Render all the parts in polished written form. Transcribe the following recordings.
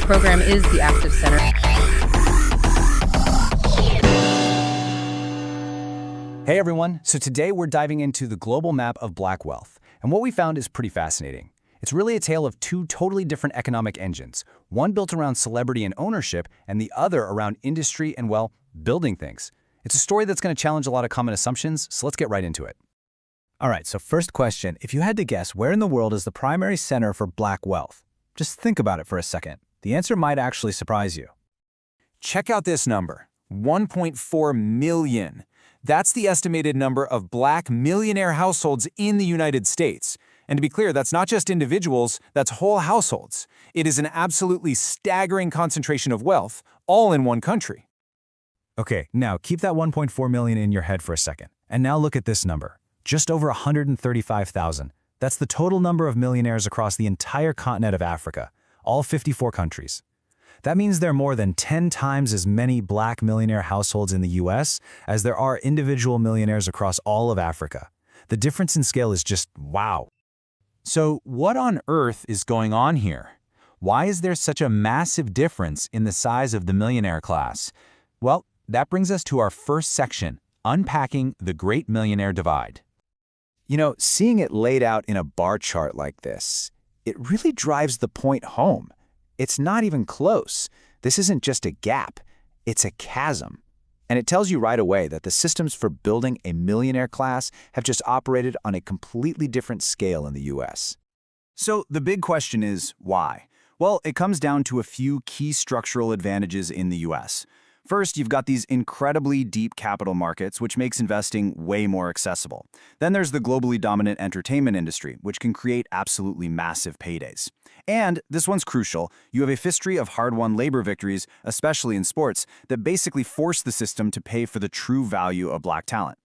program is the Active Center. Hey everyone, so today we're diving into the global map of black wealth, and what we found is pretty fascinating. It's really a tale of two totally different economic engines, one built around celebrity and ownership, and the other around industry and, well, building things. It's a story that's going to challenge a lot of common assumptions, so let's get right into it. All right, so first question, if you had to guess where in the world is the primary center for black wealth? Just think about it for a second. The answer might actually surprise you. Check out this number, 1.4 million. That's the estimated number of black millionaire households in the United States. And to be clear, that's not just individuals, that's whole households. It is an absolutely staggering concentration of wealth, all in one country. Okay, now keep that 1.4 million in your head for a second. And now look at this number, just over 135,000. That's the total number of millionaires across the entire continent of Africa, all 54 countries. That means there are more than 10 times as many black millionaire households in the US as there are individual millionaires across all of Africa. The difference in scale is just wow. So what on earth is going on here? Why is there such a massive difference in the size of the millionaire class? Well, that brings us to our first section, unpacking the Great Millionaire Divide. You know, seeing it laid out in a bar chart like this, it really drives the point home. It's not even close. This isn't just a gap, it's a chasm. And it tells you right away that the systems for building a millionaire class have just operated on a completely different scale in the US. So the big question is, why? Well, it comes down to a few key structural advantages in the US. First, you've got these incredibly deep capital markets, which makes investing way more accessible. Then there's the globally dominant entertainment industry, which can create absolutely massive paydays. And, this one's crucial, you have a history of hard-won labor victories, especially in sports, that basically force the system to pay for the true value of black talent.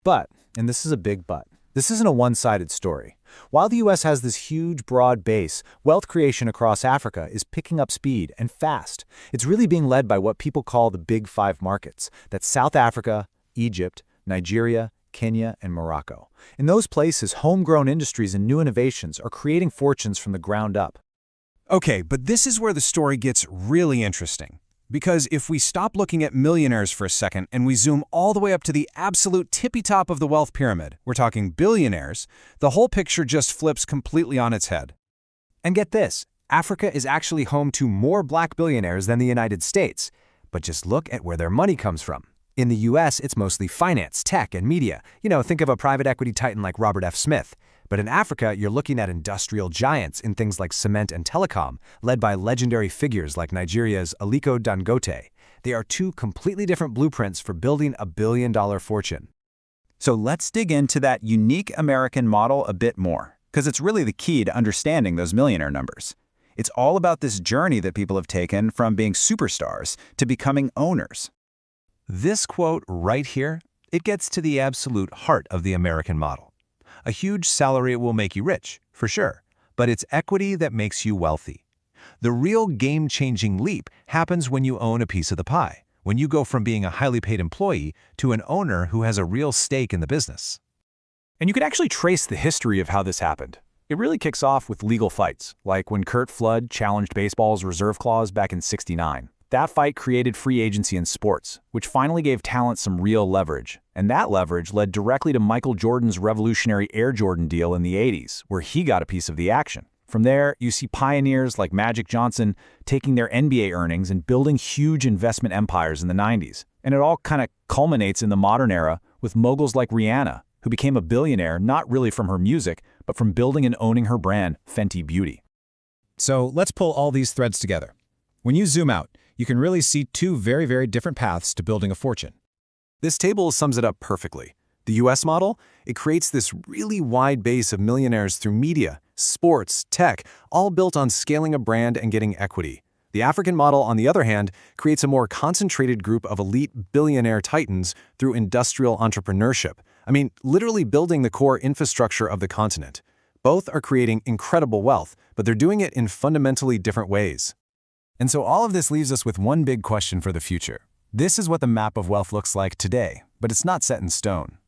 But, and this is a big but, this isn't a one-sided story. While the US has this huge, broad base, wealth creation across Africa is picking up speed and fast. It's really being led by what people call the Big Five markets. That's South Africa, Egypt, Nigeria, Kenya, and Morocco. In those places, homegrown industries and new innovations are creating fortunes from the ground up. Okay, but this is where the story gets really interesting. Because if we stop looking at millionaires for a second and we zoom all the way up to the absolute tippy top of the wealth pyramid, we're talking billionaires, the whole picture just flips completely on its head. And get this, Africa is actually home to more black billionaires than the United States. But just look at where their money comes from. In the US, it's mostly finance, tech, and media. You know, think of a private equity titan like Robert F. Smith. But in Africa, you're looking at industrial giants in things like cement and telecom, led by legendary figures like Nigeria's Aliko Dangote. They are two completely different blueprints for building a billion-dollar fortune. So let's dig into that unique American model a bit more, because it's really the key to understanding those millionaire numbers. It's all about this journey that people have taken from being superstars to becoming owners. This quote right here, it gets to the absolute heart of the American model. A huge salary will make you rich, for sure, but it's equity that makes you wealthy. The real game-changing leap happens when you own a piece of the pie, when you go from being a highly paid employee to an owner who has a real stake in the business. And you can actually trace the history of how this happened. It really kicks off with legal fights, like when Curt Flood challenged baseball's reserve clause back in '69. That fight created free agency in sports, which finally gave talent some real leverage. And that leverage led directly to Michael Jordan's revolutionary Air Jordan deal in the '80s, where he got a piece of the action. From there, you see pioneers like Magic Johnson taking their NBA earnings and building huge investment empires in the '90s. And it all kind of culminates in the modern era with moguls like Rihanna, who became a billionaire not really from her music, but from building and owning her brand, Fenty Beauty. So let's pull all these threads together. When you zoom out, you can really see two very, very different paths to building a fortune. This table sums it up perfectly. The US model, it creates this really wide base of millionaires through media, sports, tech, all built on scaling a brand and getting equity. The African model, on the other hand, creates a more concentrated group of elite billionaire titans through industrial entrepreneurship. I mean, literally building the core infrastructure of the continent. Both are creating incredible wealth, but they're doing it in fundamentally different ways. And so all of this leaves us with one big question for the future. This is what the map of wealth looks like today, but it's not set in stone.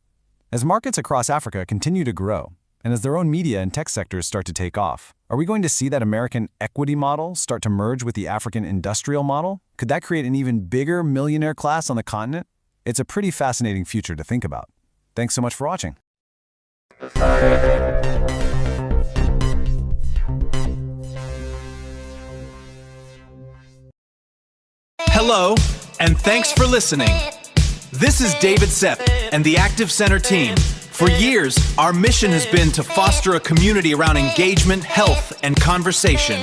As markets across Africa continue to grow, And as their own media and tech sectors start to take off, are we going to see that American equity model start to merge with the African industrial model? Could that create an even bigger millionaire class on the continent? It's a pretty fascinating future to think about. Thanks so much for watching. Hello, and thanks for listening. This is David Sepp and the Active Center team. For years, our mission has been to foster a community around engagement, health, and conversation.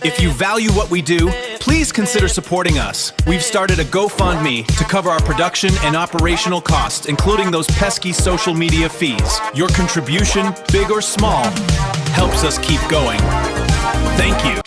If you value what we do, please consider supporting us. We've started a GoFundMe to cover our production and operational costs, including those pesky social media fees. Your contribution, big or small, helps us keep going. Thank you.